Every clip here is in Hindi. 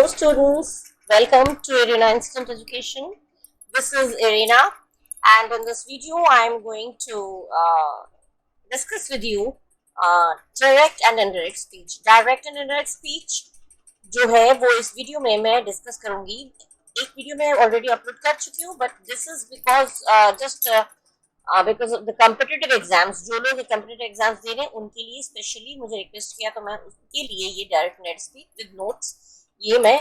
Hello students, welcome to Arena Instant Education. This is Irina, and in this video I am going to discuss with you direct and indirect speech. Direct and indirect speech जो है वो इस वीडियो में मैं डिस्कस करूंगी. एक वीडियो में ऑलरेडी अपलोड कर चुकी हूँ, but this is because of the competitive exams. जो लोग कॉम्पिटिटिव एग्जाम्स दे रहे हैं उनके लिए स्पेशली मुझे रिक्वेस्ट किया, तो मैं उसके लिए ये direct net speech with notes ये मैं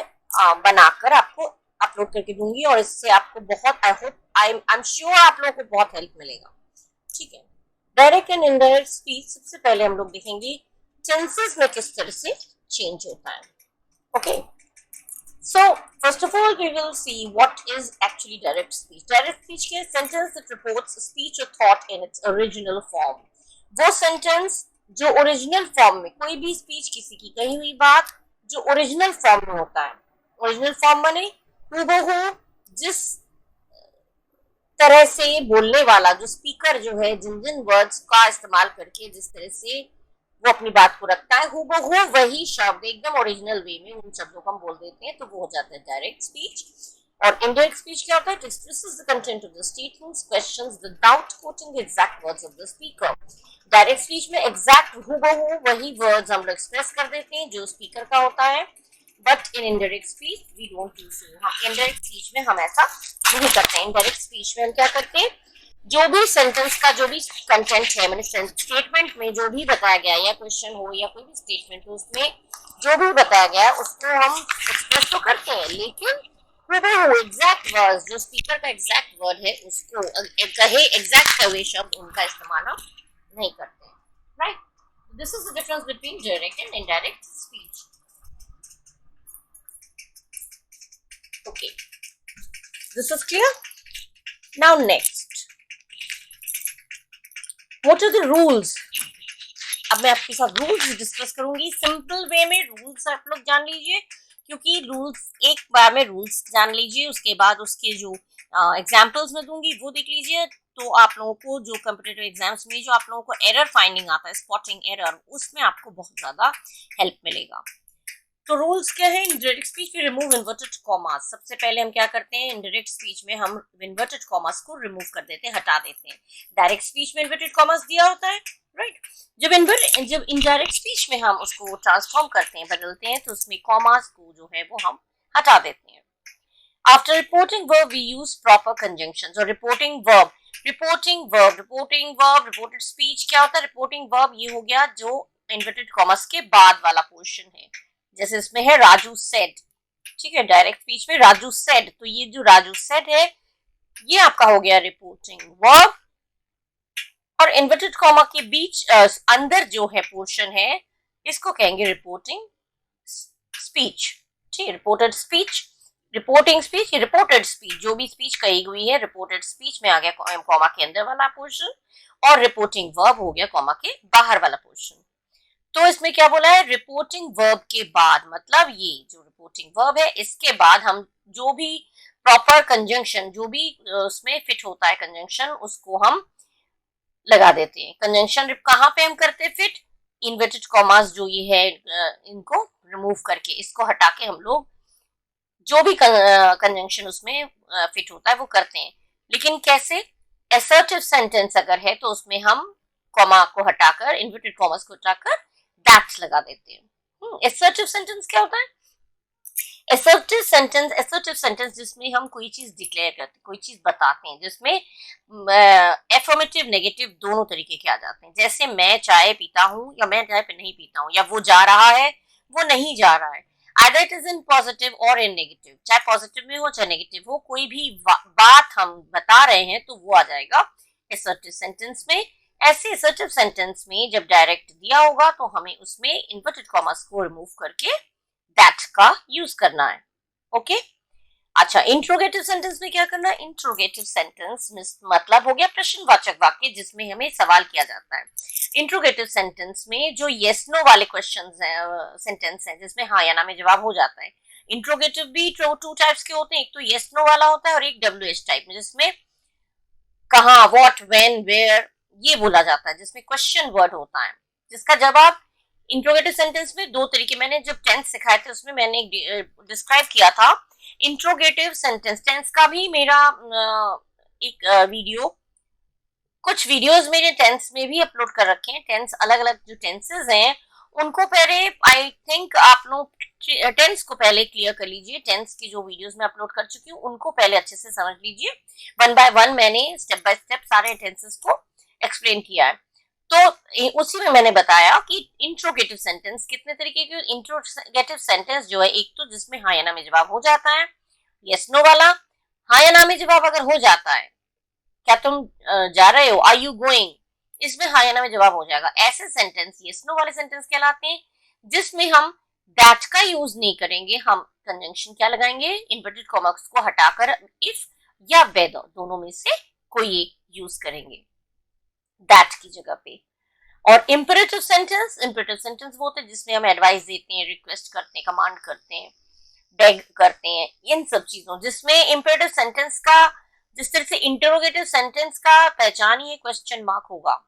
बनाकर आपको अपलोड करके दूंगी, और इससे आपको बहुत आई एम श्योर आप लोगों को बहुत हेल्प मिलेगा. ठीक है. डायरेक्ट एंड इनडायरेक्ट स्पीच, सबसे पहले हम लोग देखेंगे टेंसेस में किस तरह से चेंज होता है. Okay, so first of all we will see what is actually direct speech. Direct speech is a sentence that reports speech or thought in its original form. वो sentence जो ओरिजिनल फॉर्म में, कोई भी स्पीच किसी की कही हुई बात जो ओरिजिनल फॉर्म में होता है. ओरिजिनल फॉर्म माने हूबहू जिस तरह से बोलने वाला, जो स्पीकर जो है जिन जिन वर्ड्स का इस्तेमाल करके जिस तरह से वो अपनी बात को रखता है, हूबहू वही शब्द एकदम ओरिजिनल वे में उन शब्दों को हम बोल देते हैं, तो वो हो जाता है डायरेक्ट स्पीच. और इनडायरेक्ट स्पीच क्या होता है? It expresses the content of the statements, questions without coating the exact words of the speaker. Direct speech में एग्जैक्ट हूबहू वही वर्ड्स हम लोग एक्सप्रेस कर देते हैं जो स्पीकर का होता है, but in indirect speech we don't use it. Indirect speech में हम ऐसा नहीं करते हैं. इनडायरेक्ट स्पीच में हम क्या करते हैं, जो भी सेंटेंस का जो भी कंटेंट है, मैंने स्टेटमेंट में जो भी बताया गया है, या क्वेश्चन हो या कोई भी स्टेटमेंट हो, उसमें जो भी बताया गया है उसको हम एक्सप्रेस तो करते हैं, लेकिन वो एग्जैक्ट वर्ड जो स्पीकर का एग्जैक्ट वर्ड है उसको कहे एग्जैक्ट हुए शब्द उनका इस्तेमाल हम नहीं करते हैं. Right, this is the difference between direct and indirect speech. Okay, this is clear. Now next, What are the rules? अब मैं आपके साथ रूल्स डिस्कस करूंगी सिंपल वे में. रूल्स आप लोग जान लीजिए, क्योंकि रूल्स एक बार में रूल्स जान लीजिए, उसके बाद उसके जो एग्जांपल्स में दूंगी वो देख लीजिए, तो आप लोगों को जो कॉम्पिटिटिव एग्जाम्स में जो आप लोगों को एरर फाइंडिंग आता है, स्पॉटिंग एरर, उसमें आपको बहुत ज्यादा हेल्प मिलेगा. तो रूल्स क्या है? इन डायरेक्ट स्पीच में रिमूव इन्वर्टेड कॉमास. सबसे पहले हम क्या करते हैं, इनडायरेक्ट स्पीच में हम इन्वर्टेड कॉमास को रिमूव कर देते हैं, हटा देते हैं. डायरेक्ट स्पीच में इन्वर्टेड कॉमास दिया होता है, राइट. जब इनडायरेक्ट स्पीच में हम उसको ट्रांसफॉर्म करते हैं, बदलते हैं, तो उसमें कॉमास को जो है वो हम हटा देते हैं. After reporting verb we use proper conjunctions. और रिपोर्टिंग वर्ब, रिपोर्टेड स्पीच क्या होता है? रिपोर्टिंग वर्ब ये हो गया जो इन्वर्टेड कॉमास के बाद वाला पोर्शन है. जैसे इसमें है राजू सेड, ठीक है, डायरेक्ट स्पीच में राजू सेड, तो ये जो राजू सेड है ये आपका हो गया रिपोर्टिंग वर्ब. और इन्वर्टेड कॉमा के बीच अंदर जो है पोर्शन है, इसको कहेंगे रिपोर्टिंग स्पीच. ठीक है, reported speech, reporting speech, reported speech, जो भी स्पीच कही हुई है रिपोर्टेड स्पीच में आ गया कॉमा के अंदर वाला पोर्शन, और रिपोर्टिंग वर्ब हो गया कॉमा के बाहर वाला पोर्शन. तो इसमें क्या बोला है? रिपोर्टिंग वर्ब के बाद, मतलब ये जो रिपोर्टिंग वर्ब है इसके बाद हम जो भी प्रॉपर कंजंक्शन, जो भी उसमें फिट होता है कंजंक्शन, उसको हम लगा देते हैं. कंजंक्शन कहाँ पे हम करते हैं फिट? इन्वर्टेड कॉमास जो ये है इनको रिमूव करके, इसको हटा के हम लोग जो भी कंजंक्शन उसमें फिट होता है वो करते हैं. लेकिन कैसे? असर्टिव सेंटेंस अगर है तो उसमें हम कॉमा को हटाकर, इन्वर्टेड कॉमास को हटाकर दैट्स लगा देते हैं. असर्टिव सेंटेंस क्या होता है? असर्टिव सेंटेंस जिसमें हम कोई चीज डिक्लेयर करते हैं, कोई चीज बताते हैं, जिसमें एफर्मेटिव नेगेटिव दोनों तरीके के आ जाते हैं. जैसे मैं चाय पीता हूँ या मैं चाय नहीं पीता हूँ, या वो जा रहा है वो नहीं जा रहा है. Either it is in positive और इन नेगेटिव, चाहे पॉजिटिव में हो चाहे नेगेटिव हो, कोई भी बात हम बता रहे हैं तो वो आ जाएगा असर्टिव सेंटेंस में. ऐसे असर्टिव सेंटेंस में जब डायरेक्ट दिया होगा तो हमें उसमें इन्वर्टेड कॉमास को रिमूव करके दैट का यूज करना है. ओके, अच्छा. इंट्रोगेटिव सेंटेंस में क्या करना है? इंट्रोगेटिव सेंटेंस मतलब हो गया प्रश्नवाचक वाक्य जिसमें हमें सवाल किया जाता है. इंट्रोगेटिव सेंटेंस में जो येस नो वाले क्वेश्चंस हैं, सेंटेंस हैं जिसमें हाँ या ना में जवाब हो जाता है. इंट्रोगेटिव भी टू टाइप्स के होते हैं, एक तो येस नो वाला होता है और एक WH टाइप में, जिसमें कहाँ, व्हाट, व्हेन, वेयर ये बोला जाता है, जिसमें क्वेश्चन वर्ड होता है, जिसका जवाब इंट्रोगेटिव सेंटेंस में दो तरीके, मैंने जब टेंस सिखाए थे उसमें मैंने डिस्क्राइब किया था इंट्रोगेटिव सेंटेंस। टेंस का भी मेरा एक वीडियो, कुछ वीडियोस मेरे टेंस में भी अपलोड कर रखे हैं। टेंस अलग अलग जो टेंसेस हैं उनको पहले, आई थिंक आप लोग टेंस को पहले क्लियर कर लीजिए। टेंस की जो वीडियोस मैं अपलोड कर चुकी हूँ उनको पहले अच्छे से समझ लीजिए। वन बाय वन मैंने स्टेप बाय स्टेप सारे टेंसेस को एक्सप्लेन किया है। तो उसी में मैंने बताया कि इंट्रोगेटिव सेंटेंस कितने तरीके के। इंट्रोगेटिव सेंटेंस जो है, एक तो जिसमें हाँ या ना में जवाब हो जाता है, यस नो वाला। हाँ या ना में जवाब अगर हो जाता है, क्या तुम जा रहे हो, आर यू गोइंग, इसमें हाँ या ना में जवाब हो जाएगा। ऐसे सेंटेंस यस नो वाले सेंटेंस कहलाते हैं, जिसमें हम दैट का यूज नहीं करेंगे। हम कंजंक्शन क्या लगाएंगे, इन्वर्टेड कॉमास को हटाकर इफ या वेदर दोनों में से कोई एक यूज करेंगे दैट की जगह पे। और इंपेरेटिव सेंटेंस, इंपेरेटिव सेंटेंस वो होते हैं जिसमें हम एडवाइस देते हैं, रिक्वेस्ट करते हैं, कमांड करते हैं, बेग करते हैं, इन सब चीजों। जिसमें इंपेरेटिव सेंटेंस का, जिस तरह से इंटरोगेटिव सेंटेंस का पहचान ही क्वेश्चन मार्क होगा,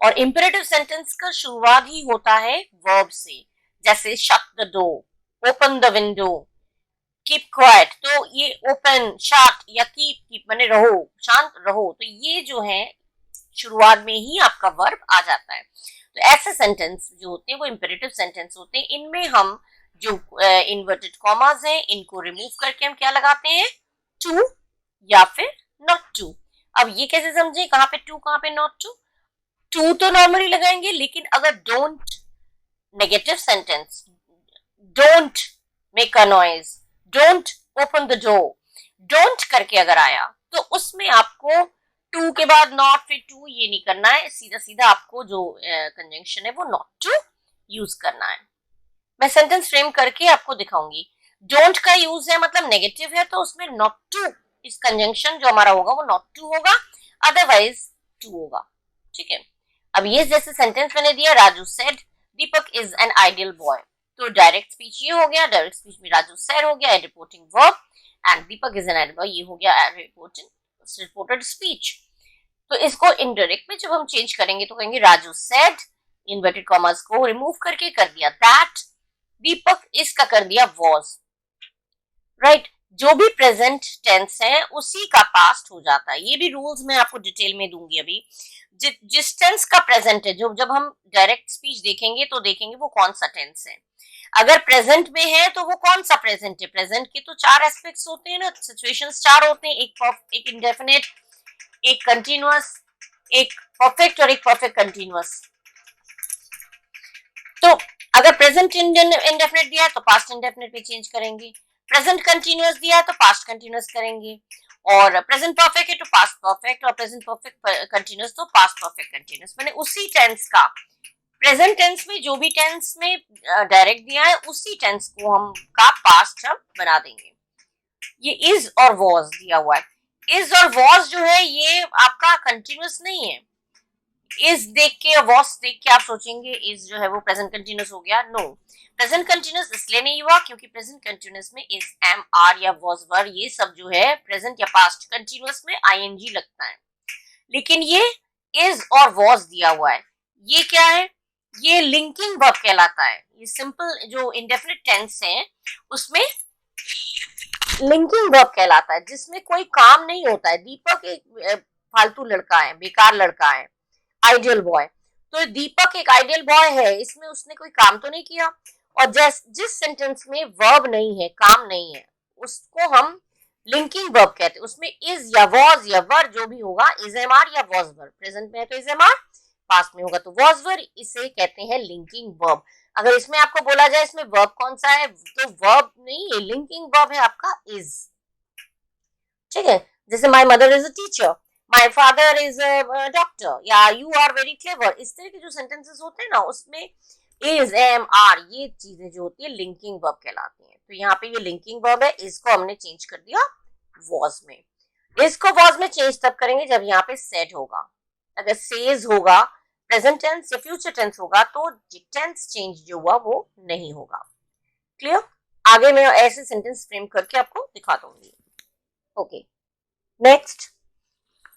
और इंपेरेटिव सेंटेंस का शुरुआत ही होता है वर्ब से, जैसे shut the door, open the window, keep quiet. तो ये ओपन, शट या कीप माने रहो, शांत रहो, तो ये जो है शुरुआत में ही आपका वर्ब आ जाता है। तो ऐसे सेंटेंस जो होते हैं वो इंपेरेटिव सेंटेंस होते हैं। इनमें हम जो इन्वर्टेड कॉमास हैं इनको रिमूव करके हम क्या लगाते हैं, टू या फिर नॉट टू। अब ये कैसे समझे, कहाँ पे टू कहाँ पे नॉट टू। टू तो नॉर्मली लगाएंगे, लेकिन अगर don't, negative sentence, don't make a noise, don't open the door, don't करके अगर आया तो उसमें आपको टू के बाद नॉट फिर टू ये नहीं करना है, सीधा सीधा आपको जो कंजंक्शन है वो नॉट टू यूज करना है। मैं सेंटेंस फ्रेम करके आपको दिखाऊंगी। डोंट का यूज है मतलब नेगेटिव है, तो उसमें नॉट टू, इस कंजंक्शन जो हमारा होगा वो नॉट टू होगा, अदरवाइज टू होगा। ठीक है। अब ये जैसे सेंटेंस मैंने दिया, Raju said Deepak is an ideal boy, तो डायरेक्ट स्पीच ये हो गया। डायरेक्ट स्पीच में राजू सेड हो गया reporting verb, and Deepak is an ideal boy ये हो गया रिपोर्टेड स्पीच। तो इसको इनडायरेक्ट में जब हम चेंज करेंगे तो कहेंगे राजू सेड, इन्वर्टेड कॉमर्स को रिमूव करके कर दिया दैट, दीपक इसका कर दिया वॉज। राइट, जो भी प्रेजेंट टेंस है उसी का पास्ट हो जाता है। ये भी रूल्स मैं आपको डिटेल में दूंगी अभी। जिस टेंस का प्रेजेंट है, जो जब हम डायरेक्ट स्पीच देखेंगे तो देखेंगे वो कौन सा टेंस है। अगर प्रेजेंट में है तो वो कौन सा प्रेजेंट है। प्रेजेंट के तो चार एस्पेक्ट्स होते हैं ना, सिचुएशंस चार होते हैं, एक इंडेफिनिट, एक कंटिन्यूअस, एक परफेक्ट और एक परफेक्ट कंटिन्यूअस। तो अगर प्रेजेंट इंडेफिनिट दिया है तो पास्ट इंडेफिनिट में चेंज करेंगे, प्रेजेंट कंटिन्यूअस दिया है तो पास्ट कंटिन्यूअस करेंगे, और प्रेजेंट परफेक्ट है तो पास्ट परफेक्ट, और प्रेजेंट परफेक्ट कंटिन्यूअस तो पास्ट परफेक्ट कंटिन्यूअस। मैंने उसी टेंस का, प्रेजेंट टेंस में जो भी टेंस में डायरेक्ट दिया है उसी टेंस को हम का पास्ट हम बना देंगे। ये इज और वॉज दिया हुआ है, इज और वॉज जो है ये आपका कंटिन्यूअस नहीं है। इज देख के वॉज देख के आप सोचेंगे इज जो है वो प्रेजेंट कंटिन्यूअस हो गया, नो। प्रेजेंट कंटिन्यूअस इसलिए नहीं हुआ क्योंकि प्रेजेंट कंटिन्यूअस में इज, एम, आर या वॉज, वर ये सब जो है प्रेजेंट या पास्ट कंटिन्यूअस में आईएनजी लगता है। लेकिन ये इज और वॉज दिया हुआ है, ये क्या है, ये लिंकिंग वर्ब कहलाता है। ये सिंपल जो इंडेफिनिट टेंस है उसमें लिंकिंग वर्ब कहलाता है, जिसमें कोई काम नहीं होता है। दीपक एक फालतू लड़का है, बेकार लड़का है, आइडियल बॉय। तो दीपक एक आइडियल बॉय है, इसमें उसने कोई काम तो नहीं किया। और जिस सेंटेंस में वर्ब नहीं है, काम नहीं है, उसको हम लिंकिंग वर्ब कहते हैं। उसमें इज या वॉज या वर जो भी होगा, इज एम आर या वॉज वर, प्रेजेंट में है तो इज एम आर, पास्ट में होगा तो वॉज वर, इसे कहते हैं लिंकिंग वर्ब। अगर इसमें आपको बोला जाए इसमें वर्ब कौन सा है, तो वर्ब नहीं है, लिंकिंग वर्ब है आपका इज। ठीक है, जैसे my mother is a teacher, my father is a doctor, या यू आर वेरी क्लेवर, इस तरह के जो सेंटेंसेस होते हैं ना उसमें इज, एम, आर ये चीजें जो होती है लिंकिंग वर्ब कहलाती हैं। तो यहाँ पे ये लिंकिंग वर्ब है, इसको हमने चेंज कर दिया वॉज में। इसको वॉज में चेंज तब करेंगे जब यहाँ पे सेड होगा। अगर सेज होगा, प्रेजेंट टेंस या फ्यूचर टेंस होगा, तो टेंस चेंज जो हुआ वो नहीं होगा। क्लियर? आगे मैं ऐसे सेंटेंस फ्रेम करके आपको दिखा दूंगी। Okay, next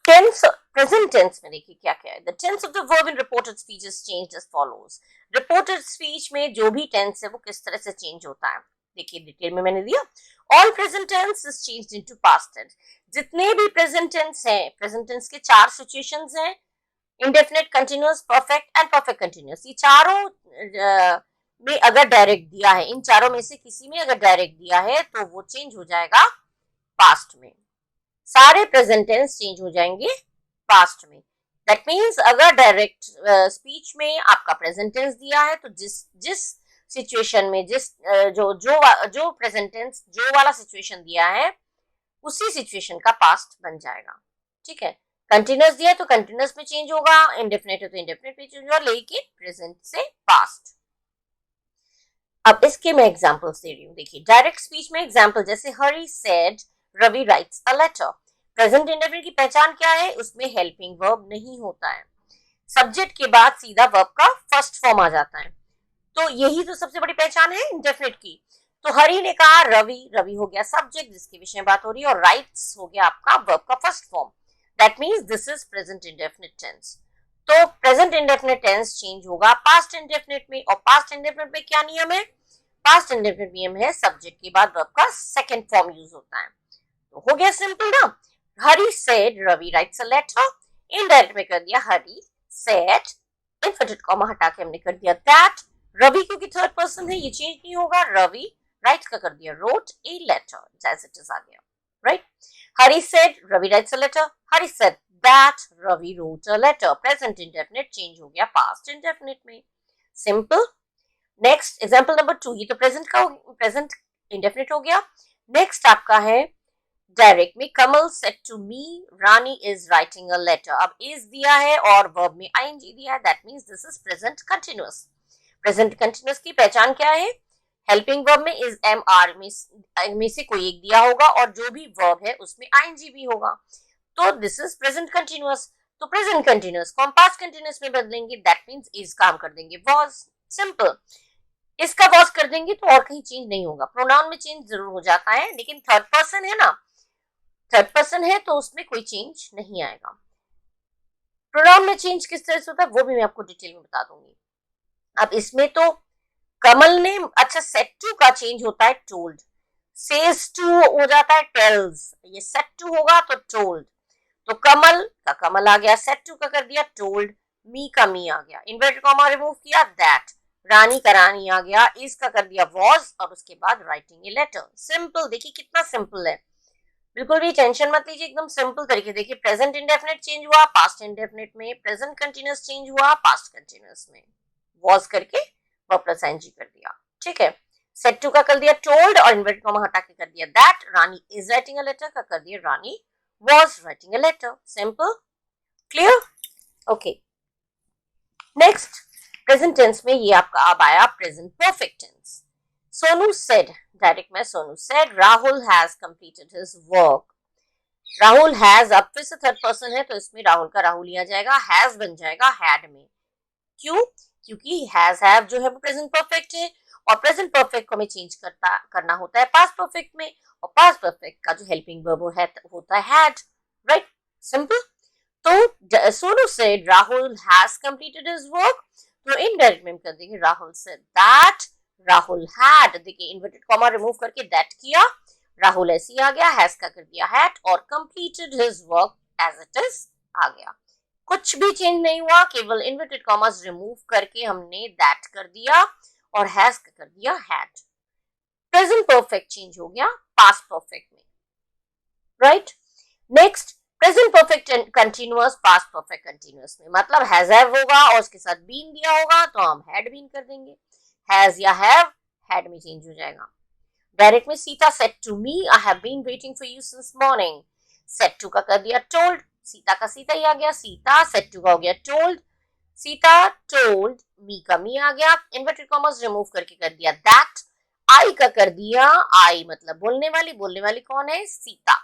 tense present tense में देखिए क्या क्या है. The tense of the verb in reported speech is changed as follows. Reported speech में जो भी टेंस है वो किस तरह से चेंज होता है देखिए डिटेल में मैंने दिया. All present tense is changed into past tense. जितने भी प्रेजेंट टेंस हैं, प्रेजेंट टेंस के 4 सिचुएशंस हैं, indefinite, continuous, perfect and perfect continuous. ये चारों में अगर डायरेक्ट दिया है, इन चारों में से किसी में अगर डायरेक्ट दिया है तो वो चेंज हो जाएगा पास्ट में. सारे प्रेजेंट टेंस चेंज हो जाएंगे पास्ट में. दैट मीन्स अगर डायरेक्ट स्पीच में आपका प्रेजेंट टेंस दिया है तो जिस जिस सिचुएशन में जिस जो प्रेजेंट टेंस जो वाला सिचुएशन दिया है उसी सिचुएशन का पास्ट बन जाएगा. ठीक है. कंटिन्यूअस दिया है तो कंटिन्यूअस में चेंज होगा, इंडेफिनिट है तो इंडेफिनिट में चेंज होगा, लेकिन प्रेजेंट से पास्ट. अब इसके मैं एग्जांपल्स दे रही हूँ. देखिए डायरेक्ट स्पीच में एग्जांपल जैसे Hari said Ravi writes a letter. Present indefinite की पहचान क्या है? उसमें हेल्पिंग वर्ब नहीं होता है. सब्जेक्ट के बाद सीधा वर्ब का फर्स्ट फॉर्म आ जाता है. तो यही तो सबसे बड़ी पहचान है इंडेफिनिट की. तो हरी ने कहा रवि, रवि हो गया सब्जेक्ट जिसके विषय में बात हो रही है, और राइट्स हो गया आपका वर्ब का first form. That means this is present indefinite tense. तो प्रेजेंट इंडेफिनिट टेंस चेंज होगा पास्ट इंडेफिनिट में. और पास्ट इंडेफिनिट में क्या नियम है? पास्ट इंडेफिनिट नियम है सब्जेक्ट के बाद वर्ब का सेकंड फॉर्म यूज होता है. तो हो गया सिंपल ना. Hari said Ravi writes a letter. Indirect में कर दिया हरी सेड, इन्वर्टेड कॉमा हटा के हमने कर दिया दैट. रवि क्योंकि थर्ड पर्सन है ये चेंज नहीं होगा. रवि राइट का कर दिया रोट ए लेटर, जैस इट इज आ गया. Right. Hari said Ravi writes a letter. Hari said that Ravi wrote a letter. Present indefinite change हो गया पास्ट इंडेफिनिट में. सिंपल. Next example number 2. ये तो प्रेजेंट इंडेफिनिट हो गया. नेक्स्ट आपका है डायरेक्ट में. Kamal said to me Rani is writing a letter. अब इज दिया है और वर्ब में आईएनजी दिया है. That means this is present continuous. Present continuous की पहचान क्या है? हेल्पिंग वर्ब में इज एम आर में से कोई एक दिया होगा और जो भी वर्ब है उसमें आईएनजी भी होगा. तो दिस इज प्रेजेंट कंटीन्यूअस. तो प्रेजेंट कंटीन्यूअस को हम पास्ट कंटीन्यूअस में बदलेंगे. दैट मींस इज काम कर देंगे वॉज. सिंपल. इसका वॉज कर देंगे तो और कहीं चेंज नहीं होगा. प्रोनाउन में चेंज जरूर हो जाता है लेकिन थर्ड पर्सन है ना, थर्ड पर्सन है तो उसमें कोई चेंज नहीं आएगा. प्रोनाउन में चेंज किस तरह से होता है वो भी मैं आपको डिटेल में बता दूंगी. अब इसमें तो कमल ने, अच्छा सेट टू का चेंज होता है टोल्ड. सेज टू हो जाता है टेल्स. ये सेट टू होगा तो टोल्ड. तो कमल का कमल आ गया, सेट टू का कर दिया टोल्ड, मी का मी आ गया, इन्वर्टेड कॉमा रिमूव किया दैट. रानी का रानी आ गया, इसका कर दिया वॉज और उसके बाद राइटिंग ए लेटर. सिंपल. देखिए कितना सिंपल है. बिल्कुल भी टेंशन मत लीजिए, एकदम सिंपल तरीके. देखिए प्रेजेंट इंडेफिनिट चेंज हुआ पास्ट इंडेफिनिट में, प्रेजेंट कंटीन्यूअस चेंज हुआ पास्ट कंटीन्यूअस में, वॉज करके वर्ब प्लस आईएनजी कर दिया. ठीक है. सेट टू का कर दिया टोल्ड और इन्वर्टेड कॉमा हटा के कर दिया that. Rani is writing a letter का कर दिया Rani was writing a letter. Simple. Clear? Okay. Next present tense में ये आपका अब आया present perfect tense. Sonu said, direct में Sonu said Rahul has completed his work. Rahul has, अब फिर से थर्ड पर्सन है तो इसमें राहुल का राहुल लिया जाएगा, हैज बन जाएगा हैड में. क्यों? क्योंकि हैज हैव जो है वो प्रेजेंट परफेक्ट है और प्रेजेंट परफेक्ट को हमें चेंज करना होता है पास्ट परफेक्ट में, और पास्ट परफेक्ट का जो हेल्पिंग वर्ब होता है हैड. राइट. सिंपल. तो Sonu said Rahul has completed his work. तो इनडायरेक्ट में हम कर देंगे Rahul said that Rahul had. देखिए इन्वर्टेड कॉमा रिमूव करके दैट किया, राहुल ऐसे ही आ गया, हैज का कर दिया हैड और completed his work as it is आ गया. कुछ भी चेंज नहीं हुआ, केवल इन्वर्टेड कॉमास रिमूव करके हमने दैट कर दिया और हैज का कर दिया हैड. प्रेजेंट परफेक्ट चेंज हो गया पास्ट परफेक्ट में. Right. Next present perfect continuous past perfect continuous में, मतलब हैज हैव होगा और उसके साथ बीन दिया होगा तो हम हैड बीन कर देंगे. हैज या हैव हैड में चेंज हो जाएगा. डायरेक्ट में Sita said to me I have been waiting for you since morning. Said to का कर दिया टोल्ड, सीता का सीता ही आ गया, सीता. सेड टू का हो गया टोल्ड, सीता टोल्ड, मी का मी आ गया, इन्वर्टेड कॉमास रिमूव करके कर दिया दैट. आई का कर दिया आई मतलब बोलने वाली. बोलने वाली कौन है? सीता.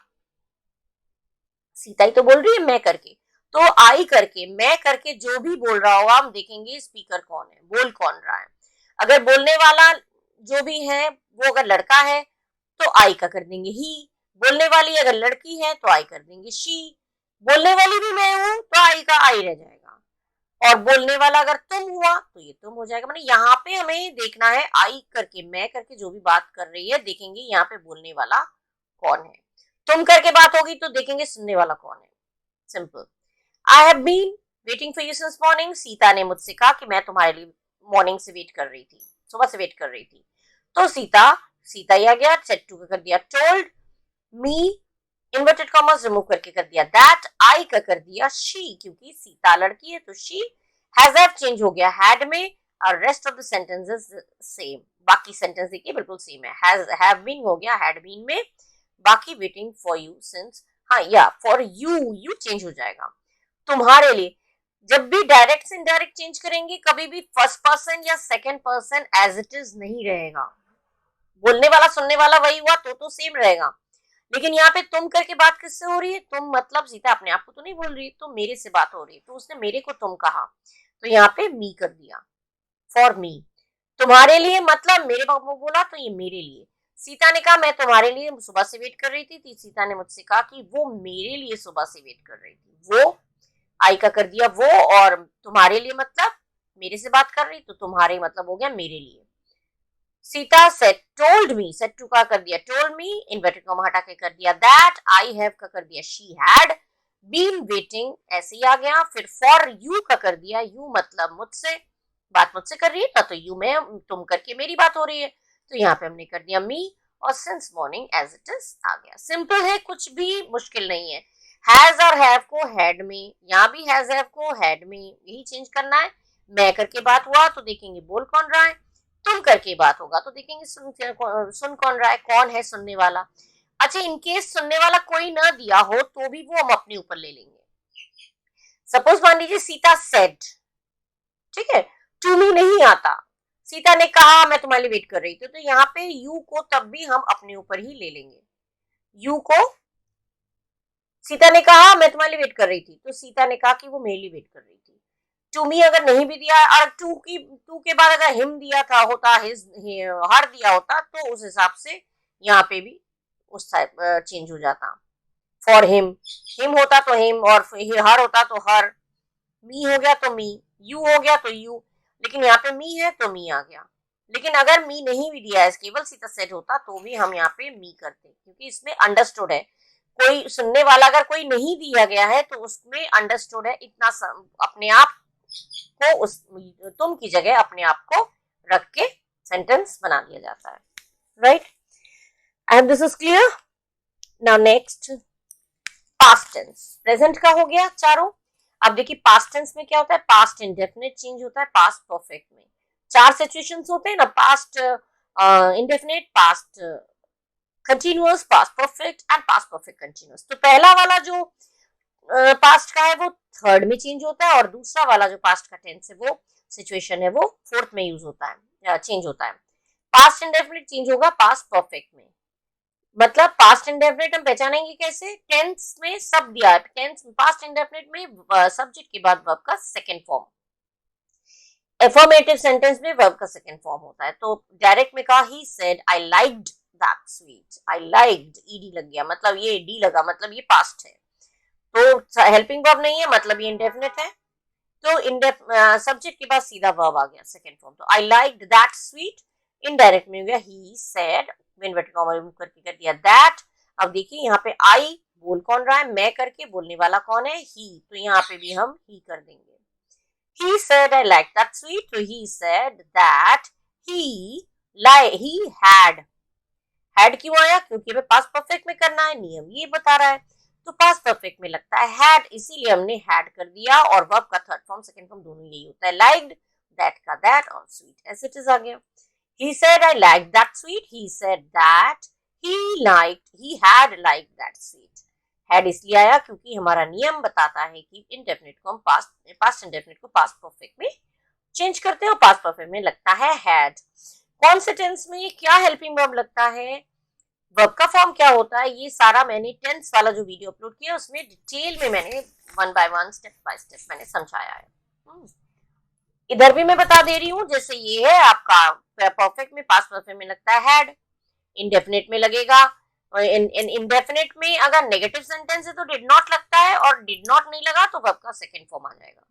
सीता ही तो बोल रही है मैं करके. तो आई करके मैं करके जो भी बोल रहा होगा हम देखेंगे स्पीकर कौन है, बोल कौन रहा है. अगर बोलने वाला जो भी है वो अगर लड़का है तो आई का कर देंगे ही. बोलने वाली अगर लड़की है तो आई कर देंगे शी. बोलने वाली भी मैं हूं तो आई का आई रह जाएगा, और बोलने वाला अगर तुम हुआ तो ये तुम हो जाएगा। मतलब यहाँ पे हमें देखना है आई करके, मैं करके जो भी बात कर रही है, देखेंगे यहाँ पे बोलने वाला कौन है। तुम करके बात होगी तो देखेंगे सुनने वाला कौन है। Simple. I have been waiting for you since morning. Sita ने मुझसे कहा कि मैं तुम्हारे लिए मॉर्निंग से वेट कर रही थी, सुबह से वेट कर रही थी। तो सीता, सीता ही आ गया, सेड टू का कर दिया told me, inverted commas remove करके कर दिया दैट, आई का कर दिया शी, क्योंकि सीता लड़की है तो शी, हैज हैव चेंज हो गया हैड में, और rest of the sentences same, बाकी सेंटेंस देखिए बिल्कुल सेम है। हैज हैव बीन हो गया हैड बीन में, बाकी वेटिंग फॉर यू सिंस, हाँ या फॉर यू, यू चेंज हो जाएगा तुम्हारे लिए। जब भी डायरेक्ट से इनडायरेक्ट चेंज करेंगे कभी भी फर्स्ट पर्सन या second person as it is नहीं रहेगा। बोलने वाला सुनने वाला वही हुआ तो सेम रहेगा, लेकिन यहाँ पे तुम करके बात किससे हो रही है? तुम मतलब सीता अपने आप को तो नहीं बोल रही, तो मेरे से बात हो रही है, तो उसने मेरे को तुम कहा, तो यहाँ पे मी कर दिया, फॉर मी। तुम्हारे लिए मतलब मेरे बाबू बोला तो ये मेरे लिए। सीता ने कहा मैं तुम्हारे लिए सुबह से वेट कर रही थी, सीता ने मुझसे कहा कि वो मेरे लिए सुबह से वेट कर रही थी। वो आई का कर दिया वो, और तुम्हारे लिए मतलब मेरे से बात कर रही, तो तुम्हारे मतलब हो गया मेरे लिए। Sita said told me, said to का कर दिया टोल्ड मी, इन्वर्टेड कॉमा हटा के कर दिया दैट, आई हैव का कर दिया शी हैड, बीन वेटिंग ऐसे ही आ गया। फिर फॉर यू का कर दिया, यू मतलब मुझसे, बात मुझसे कर रही है ना, तो यू में तुम करके मेरी बात हो रही है, तो यहाँ पे हमने कर दिया मी, और since morning as it is आ गया। सिंपल है, कुछ भी मुश्किल नहीं है। हैज और हैव को हैड में, यहाँ भी हैज हैव को हैड में यही चेंज करना है। मैं करके बात हुआ तो देखेंगे बोल कौन रहा है, तुम करके बात होगा तो देखेंगे सुन कौन रहा है, कौन है सुनने वाला। अच्छा, इनकेस सुनने वाला कोई ना दिया हो तो भी वो हम अपने ऊपर ले लेंगे। सपोज मान लीजिए सीता सेड, ठीक है, टू मी नहीं आता, सीता ने कहा मैं तुम्हारे लिए वेट कर रही थी, तो यहाँ पे यू को तब भी हम अपने ऊपर ही ले लेंगे। यू को, सीता ने कहा मैं तुम्हारे लिए वेट कर रही थी, तो सीता ने कहा कि वो मेरे लिए वेट कर रही थी। टू मी अगर नहीं भी दिया, और टू के बाद अगर हिम दिया था होता, हिज हर दिया होता, तो उस हिसाब से यहाँ पे भी उस टाइप चेंज हो जाता। फॉर हिम होता तो हिम, और हर होता तो हर, मी हो गया तो मी, यू हो गया तो यू, लेकिन यहाँ पे मी है तो मी आ गया। लेकिन अगर मी नहीं भी दिया है, केवल सीता सेट होता तो भी हम यहाँ पे मी करते, क्योंकि इसमें अंडरस्टूड है। कोई सुनने वाला अगर कोई नहीं दिया गया है तो उसमें अंडरस्टूड है, इतना अपने आप को उस तुम की जगह अपने आप को रख के सेंटेंस बना दिया जाता है, right? And this is clear. Now next, past tense. Present का हो गया चारों। अब देखिए पास्ट टेंस में क्या होता है, पास्ट इंडेफिनिट चेंज होता है पास्ट परफेक्ट में। चार सिचुएशंस होते हैं ना, past indefinite, past continuous, past perfect and past perfect continuous. तो पहला वाला जो पास्ट का है वो थर्ड में चेंज होता है, और दूसरा वाला जो पास्ट का टेंस है वो सिचुएशन है वो फोर्थ में यूज होता है, चेंज होता है। पास्ट इंडेफिनिट चेंज होगा पास्ट परफेक्ट में। मतलब पास्ट इंडेफिनिट हम पहचानेंगे कैसे, टेंस में सब दिया है, टेंस पास्ट इंडेफिनिट में सब्जेक्ट के बाद वर्ब का सेकंड फॉर्म, अफर्मेटिव सेंटेंस में वर्ब का सेकंड फॉर्म होता है। तो डायरेक्ट में कहा he said I liked that sweet, I liked, ED लग गया, मतलब ये डी लगा, मतलब ये पास्ट है, तो हेल्पिंग वर्ब नहीं है, मतलब ये इंडेफिनिट है, तो सब्जेक्ट के बाद सीधा वर्ब आ गया सेकंड फॉर्म। तो I liked that sweet, indirect में हो गया he said, inverted comma remove करके कर दिया दैट। अब देखिए यहाँ पे आई बोल कौन रहा है, मैं करके, बोलने वाला कौन है, ही, तो यहाँ पे भी हम ही कर देंगे। He said I like that sweet, so he said that he had क्यों आया, क्योंकि हमें पास्ट परफेक्ट में करना है, नियम ये बता रहा है, तो पास्ट परफेक्ट में लगता है had, इसीलिए हमने had कर दिया, और वर्ब का थर्ड फॉर्म सेकंड फॉर्म दोनों यही होता है, liked, that का that, और sweet as it is आ गया। He said I liked that sweet, he said that he had liked that sweet। Had इसलिए आया क्योंकि हमारा नियम बताता है कि इंडेफिनिट को हम पास्ट इंडेफिनिट को पास्ट परफेक्ट में चेंज करते हैं, और पास्ट परफेक्ट में लगता है हैड। कौन से टेंस में क्या हेल्पिंग वर्ब लगता है, वर्ब का फॉर्म क्या होता है, ये सारा मैंने टेंस वाला जो वीडियो अपलोड किया उसमें डिटेल में मैंने one by one step by step मैंने समझाया है। इधर भी मैं बता दे रही हूँ, जैसे ये है आपका परफेक्ट में, पास्ट परफेक्ट में लगता है हैड, इंडेफिनिट में लगेगा इंडेफिनिट में अगर नेगेटिव सेंटेंस है तो डिड नॉट लगता है, और डिड नॉट नहीं लगा तो वर्ब का सेकंड फॉर्म आ जाएगा।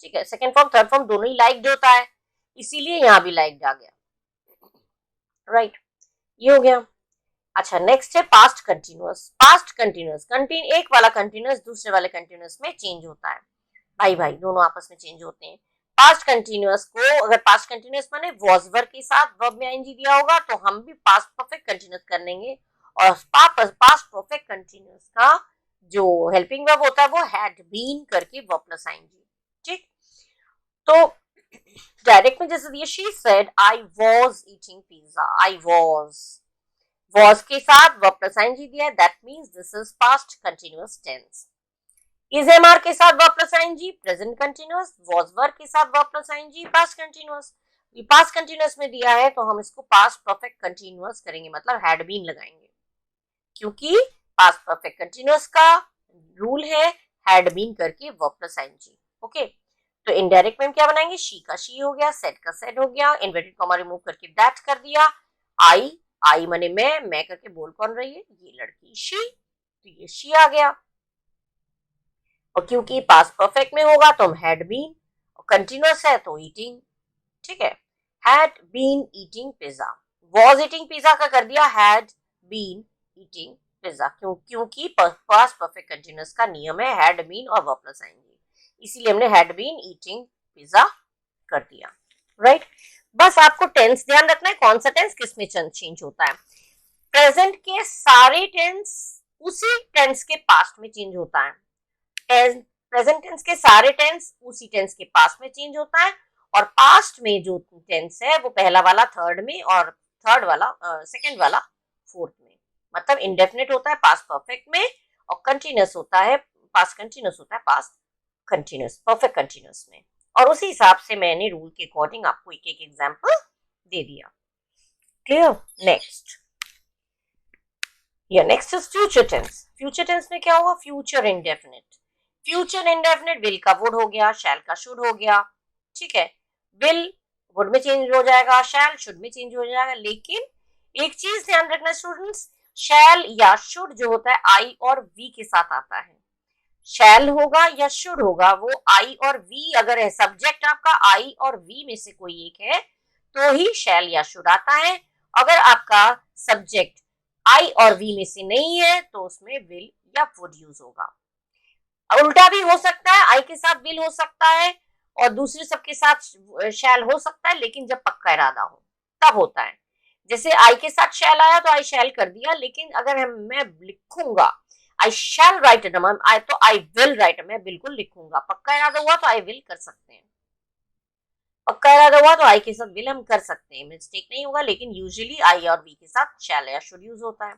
ठीक है, सेकंड फॉर्म थर्ड फॉर्म दोनों ही लाइक्ड होता है, इसीलिए यहाँ भी लाइक्ड आ गया। राइट, ये हो गया। अच्छा, नेक्स्ट है पास्ट कंटिन्यूअस। पास्ट कंटिन्यूअस, एक वाला कंटिन्यूअस दूसरे वाले कंटिन्यूअस में चेंज होता है, भाई भाई दोनों आपस में चेंज होते हैं। पास्ट कंटिन्यूअस को, अगर पास्ट कंटिन्यूअस माने वॉज वर्ब के साथ वर्ब में आईएनजी दिया होगा तो हम भी पास्ट परफेक्ट कंटिन्यूअस कर लेंगे, और पास्ट परफेक्ट कंटिन्यूअस का जो हेल्पिंग वर्ब होता है वो हैड बीन करके वर्ब प्लस आईएनजी। ठीक, तो डायरेक्ट में जैसे दिया, she said I was eating pizza, I was के साथ वर्ब प्लस आईएनजी दिया है, that means this is past continuous tense. Is am are के साथ verb plus ING present continuous, was verb के साथ verb plus ING past continuous. ये पास्ट कंटिन्यूअस में दिया है तो हम इसको पास्ट परफेक्ट कंटिन्यूअस करेंगे, मतलब हैड बीन लगाएंगे, क्योंकि पास्ट परफेक्ट कंटिन्यूअस का रूल है हैड बीन करके वर्ब प्लस आईएनजी। ओके, तो इनडायरेक्ट में हम क्या बनाएंगे, शी का शी हो गया, सेड का सेड हो गया, इन्वर्टेड कॉमा रिमूव करके दैट कर दिया, आई माने मैं करके बोल कौन रही है, ये लड़की शी, तो ये शी आ गया। और क्योंकि पास्ट परफेक्ट में होगा तो हम हैड बीन, और कंटिन्यूअस है तो ईटिंग। ठीक है, had been eating pizza, was eating pizza का कर दिया हैड बीन ईटिंग पिज्जा, क्योंकि पास्ट परफेक्ट कंटिन्यूअस का नियम है हैड बीन और वर्ब प्लस आईएनजी, इसीलिए हमने हैड बीन ईटिंग पिज्जा कर दिया। राइट, बस आपको टेंस ध्यान रखना है, कौन सा टेंस किस में चेंज होता है। प्रेजेंट के सारे टेंस उसी टेंस के पास्ट में चेंज होता है, प्रेजेंट टेंस के सारे टेंस उसी टेंस के पास्ट में चेंज होता है, और पास्ट में जो टेंस है वो पहला वाला थर्ड में, और थर्ड वाला सेकंड वाला फोर्थ में। मतलब इंडेफिनिट होता है पास्ट परफेक्ट में, और कंटिन्यूअस होता है, पास्ट कंटिन्यूअस होता है पास्ट कंटिन्यूअस परफेक्ट कंटिन्यूअस में। और उसी हिसाब से मैंने रूल के अकॉर्डिंग आपको एक एक एग्जांपल दे दिया। Clear? Next, next is future tense. Future tense में क्या होगा, future indefinite. Future indefinite will का वुड हो गया, शैल का शुड हो गया। ठीक है, विल वुड में चेंज हो जाएगा, शैल शुड में चेंज हो जाएगा, लेकिन एक चीज ध्यान रखना स्टूडेंट्स, शैल या शुड जो होता है आई और वी के साथ आता है। शैल होगा या शुड होगा, वो आई और वी अगर है, सब्जेक्ट आपका आई और वी में से कोई एक है तो ही शैल या शुड आता है। अगर आपका सब्जेक्ट आई और वी में से नहीं है तो उसमें विल या वुड यूज होगा। उल्टा भी हो सकता है, आई के साथ विल हो सकता है और दूसरे सबके साथ शैल हो सकता है, लेकिन जब पक्का इरादा हो तब होता है। जैसे आई के साथ शैल आया तो आई शैल कर दिया, लेकिन अगर मैं लिखूंगा आई शैल राइट अ ड्रामा, आई तो आई विल राइट, मैं बिल्कुल लिखूंगा। पक्का इरादा हुआ तो आई विल कर सकते हैं, पक्का इरादा हुआ तो आई के साथ विल हम कर सकते हैं, मिस्टेक नहीं होगा, लेकिन यूजुअली आई और वी के साथ शैल या शुड यूज होता है।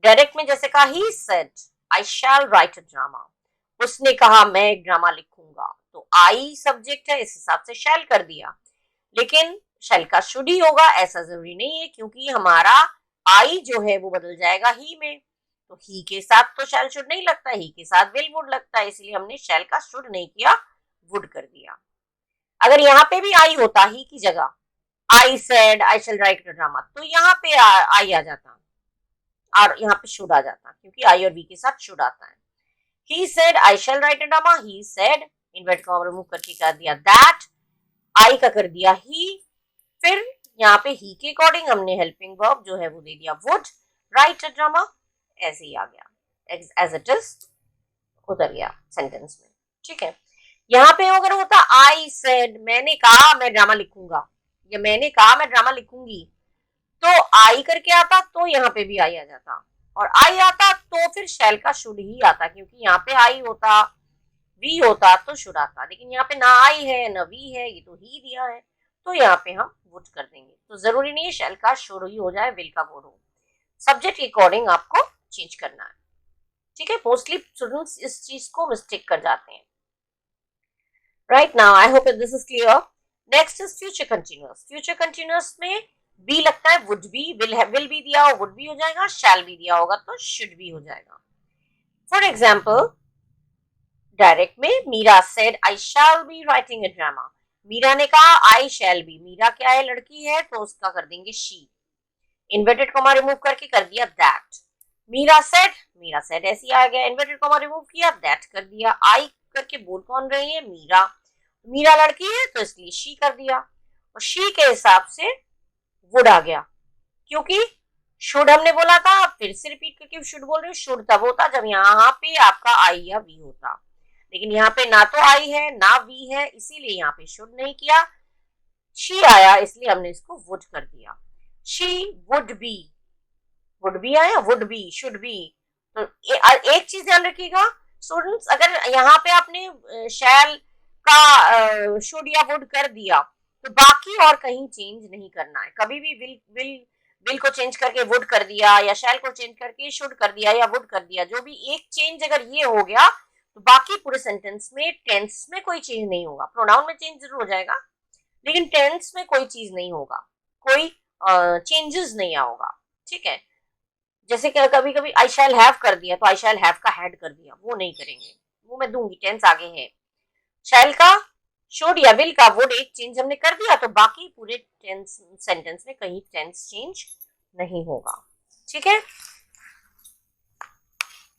डायरेक्ट में जैसे कहा he said I shall write a drama, उसने कहा मैं एक ड्रामा लिखूंगा, तो आई सब्जेक्ट है, इस हिसाब से शैल कर दिया, लेकिन शैल का शुड ही होगा ऐसा जरूरी नहीं है, क्योंकि हमारा आई जो है वो बदल जाएगा ही में, तो ही के साथ तो शैल शुड नहीं लगता, ही के साथ विल वुड लगता है, इसलिए हमने शैल का शुड नहीं किया, वुड कर दिया। अगर यहाँ पे भी आई होता ही की जगह, I said I shall write a drama, तो यहाँ पे आई आ जाता और यहाँ पे शुड आ जाता, क्योंकि आई और वी के साथ शुड आता है। He said I shall write a drama. He said invert comma remove करके कर दिया that, I का कर दिया he, फिर यहाँ पे he के अकॉर्डिंग हमने हेल्पिंग वर्ब जो है वो दे दिया would write a drama, ऐसे ही आ गया as it is, उतर गया सेंटेंस में। ठीक है, यहाँ पे अगर होता I said मैंने कहा मैं ड्रामा लिखूंगा, या मैंने कहा मैं ड्रामा लिखूंगी, तो I करके आता तो यहाँ पे भी I आ जाता, और आई आता तो फिर शैल का शुड ही आता, क्योंकि यहाँ पे आई होता वी होता तो शुड आता, लेकिन यहाँ पे ना आई है ना वी है, ये तो ही दिया है, तो यहाँ पे हम वुड कर देंगे। तो जरूरी नहीं है शैल का शुड ही हो जाए, विल का वुड हो, सब्जेक्ट के अकॉर्डिंग आपको चेंज करना है। ठीक है, मोस्टली स्टूडेंट्स इस चीज को मिस्टेक कर जाते हैं। Right, now I hope this is clear. Next is future continuous. Future continuous में बी लगता है, वुड बी, विल भी दिया हो वुड भी हो जाएगा, शैल भी दिया होगा तो शुड भी हो जाएगा। फॉर एग्जाम्पल, डायरेक्ट में Meera said I shall be writing a drama, Meera ने कहा आई शैल बी, मीरा क्या है लड़की है तो उसका कर देंगे शी, इन्वर्टेड कॉमा रिमूव करके कर दिया दैट, मीरा सेड ऐसे ही आ गया, इन्वर्टेड कॉमा रिमूव किया, दैट कर दिया, आई करके बोल कौन रही है, मीरा, मीरा लड़की है तो इसलिए शी कर दिया, और शी के हिसाब से वुड आ गया, क्योंकि शुड हमने बोला था, फिर से रिपीट करके शुड बोल रही हूँ, शुड तब होता जब यहाँ पे आपका आई या वी होता, लेकिन यहाँ पे ना तो आई है ना वी है, इसीलिए यहाँ पे शुड नहीं किया, शी आया इसलिए हमने इसको वुड कर दिया, शी वुड बी आया, वुड बी, शुड बी। तो एक चीज ध्यान रखिएगा स्टूडेंट्स, अगर यहाँ पे आपने शैल का शुड या वुड कर दिया तो बाकी और कहीं चेंज नहीं करना है, कभी भी विल को चेंज करके वुड कर दिया या शैल को चेंज करके शुड कर दिया या वुड कर दिया, जो भी एक चेंज अगर ये हो गया तो बाकी पूरे सेंटेंस में टेंस में कोई चेंज नहीं होगा, प्रोनाउन में चेंज जरूर हो जाएगा लेकिन टेंस में कोई चीज नहीं होगा, कोई चेंजेस नहीं आएगा, ठीक है। जैसे कि कभी कभी आई शैल हैव कर दिया तो आई शैल हैव का हैड कर दिया, वो नहीं करेंगे, वो मैं दूंगी, टेंस आगे है। शैल का शुड या विल का वुड एक चेंज हमने कर दिया तो बाकी पूरे टेंस सेंटेंस में कहीं टेंस चेंज नहीं होगा, ठीक है।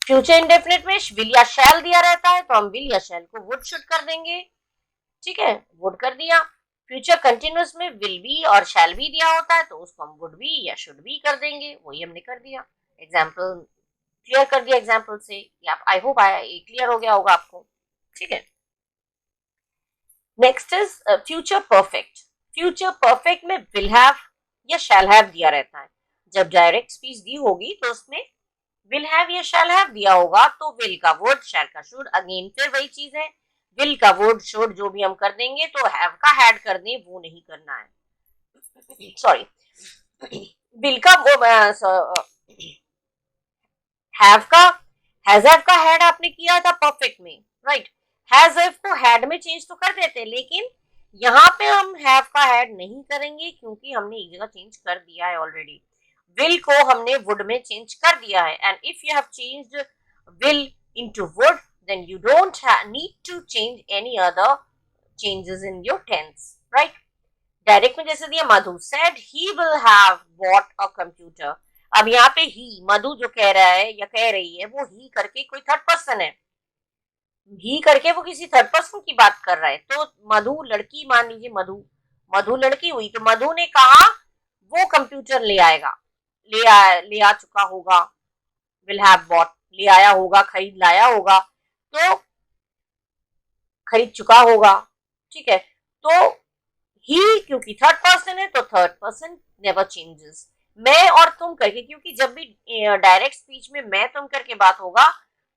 फ्यूचर इंडेफिनिट में विल या शैल दिया रहता है तो हम विल या शैल को वुड शुड कर देंगे, ठीक है, वुड कर दिया। फ्यूचर कंटिन्यूअस में विल बी और शैल बी दिया होता है तो उसको हम वुड बी या शुड बी कर देंगे, वही हमने कर दिया, एग्जाम्पल क्लियर कर दिया एग्जाम्पल से, आई होप क्लियर हो गया होगा आपको, ठीक है। Next is future perfect. Future perfect में विल हैव या शैल हैव दिया रहता है, जब डायरेक्ट स्पीच दी होगी तो उसमें विल हैव या शैल हैव दिया होगा तो विल का वुड शैल का शुड, अगेन फिर वही चीज है, विल का वुड शुड जो भी हम कर देंगे तो हैव का हैड कर दें वो नहीं करना है, सॉरी, विल का हैव का हैज हैव का हैड आपने किया था परफेक्ट में, राइट, हैज हैव को हैड में चेंज तो कर देते लेकिन यहाँ पे हम हैव का हैड नहीं करेंगे क्योंकि हमने एक जगह चेंज कर दिया है ऑलरेडी, विल को हमने वुड में चेंज कर दिया है, and if you have changed will into would then you don't need to change any other changes in your tense, right? Direct में जैसे दिया मधु said he will have bought a computer, अब यहाँ पे ही मधु जो कह रहा है या कह रही है वो ही करके कोई थर्ड पर्सन है, ही करके वो किसी थर्ड पर्सन की बात कर रहा है, तो मधु लड़की, मान लीजिए मधु लड़की हुई तो मधु ने कहा वो कंप्यूटर ले आएगा, ले आ चुका होगा, विल हैव बॉट ले आया होगा, खरीद लाया होगा, तो खरीद चुका होगा, ठीक है। तो ही क्योंकि थर्ड पर्सन है तो थर्ड पर्सन नेवर चेंजेस, मैं और तुम करके, क्योंकि जब भी डायरेक्ट स्पीच में मैं तुम करके बात होगा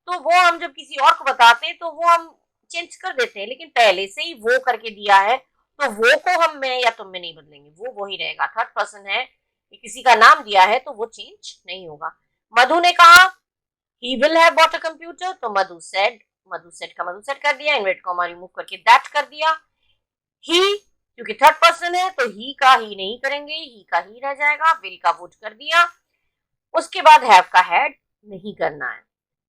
तो वो हम जब किसी और को बताते हैं तो वो हम चेंज कर देते हैं, लेकिन पहले से ही वो करके दिया है तो वो को हम मैं या तुम में नहीं बदलेंगे, वो वही रहेगा, थर्ड पर्सन है, किसी का नाम दिया है तो वो चेंज नहीं होगा। मधु ने कहा he will have bought a computer तो मधु said का मधु said कर दिया, इन्वर्ट कॉमा रिमूव करके that कर दिया, he क्योंकि थर्ड पर्सन है तो ही का ही नहीं करेंगे, ही का ही रह जाएगा, विल का वुड कर दिया, उसके बाद हैव का हैड नहीं करना है,